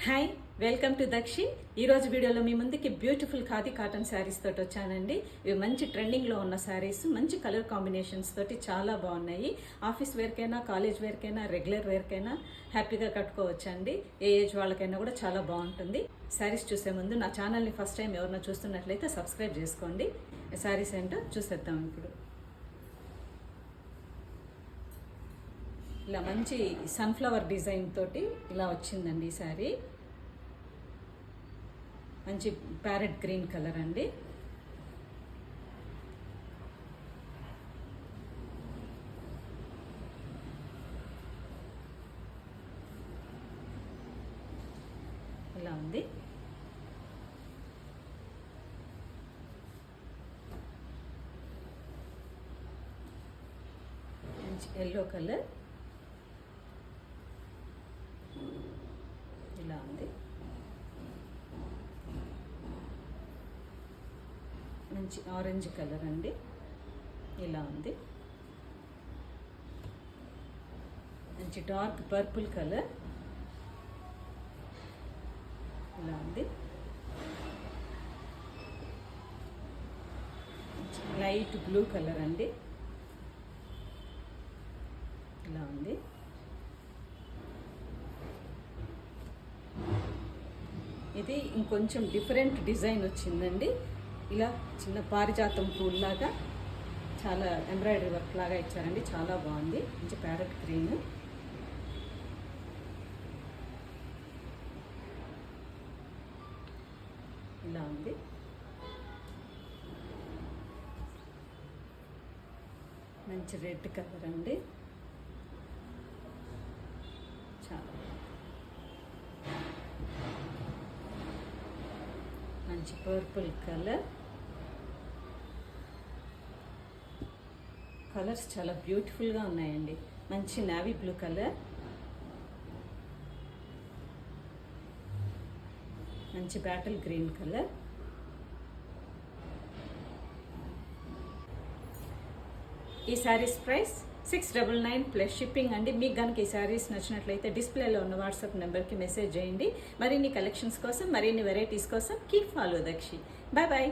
Hi, welcome to దక్షి. ఈరోజు వీడియోలో మీ ముందుకి బ్యూటిఫుల్ ఖాదీ కాటన్ శారీస్ తోటి వచ్చానండి. ఇవి మంచి ట్రెండింగ్లో ఉన్న శారీస్, మంచి కలర్ కాంబినేషన్స్ తోటి చాలా బాగున్నాయి. ఆఫీస్ వేర్కైనా, కాలేజ్ వేర్కైనా, రెగ్యులర్ వేర్కైనా హ్యాపీగా కట్టుకోవచ్చండి. ఏ ఏజ్ వాళ్ళకైనా కూడా చాలా బాగుంటుంది. శారీస్ చూసే ముందు నా ఛానల్ని ఫస్ట్ టైం ఎవరైనా చూస్తున్నట్లయితే సబ్స్క్రైబ్ చేసుకోండి. శారీస్ ఏంటో చూసేద్దాం. ఇప్పుడు ఇలా మంచి సన్ఫ్లవర్ డిజైన్ తోటి ఇలా వచ్చిందండి ఈ శారీ. మంచి ప్యారెట్ గ్రీన్ కలర్ అండి. ఇలా ఉంది. మంచి ఎల్లో కలర్. ఇలా ఉంది. మంచి ఆరెంజ్ కలర్ అండి. ఇలా ఉంది. మంచి డార్క్ పర్పుల్ కలర్. ఇలా ఉంది. లైట్ బ్లూ కలర్ అండి. ఇలా ఉంది. ఇది ఇంకొంచెం డిఫరెంట్ డిజైన్ వచ్చిందండి. ఇలా చిన్న పారిజాతం పూల్ లాగా చాలా ఎంబ్రాయిడరీ వర్క్ లాగా ఇచ్చారండి. చాలా బాగుంది. మంచి ప్యారెట్ గ్రీన్. ఇలా ఉంది. మంచి రెడ్ కలర్ అండి. చాలా మంచి పర్పుల్ కలర్. కలర్స్ చాలా బ్యూటిఫుల్గా ఉన్నాయండి. మంచి నావీ బ్లూ కలర్. మంచి బాటిల్ గ్రీన్ కలర్. ఈ శారీస్ ప్రైస్ 699 ప్లస్ షిప్పింగ్ అండి. మీకు కనుక ఈ శారీస్ నచ్చినట్లయితే డిస్ప్లేలో ఉన్న వాట్సాప్ నెంబర్కి మెసేజ్ చేయండి. మరిన్ని కలెక్షన్స్ కోసం, మరిన్ని వెరైటీస్ కోసం keep follow Dakshi. Bye bye.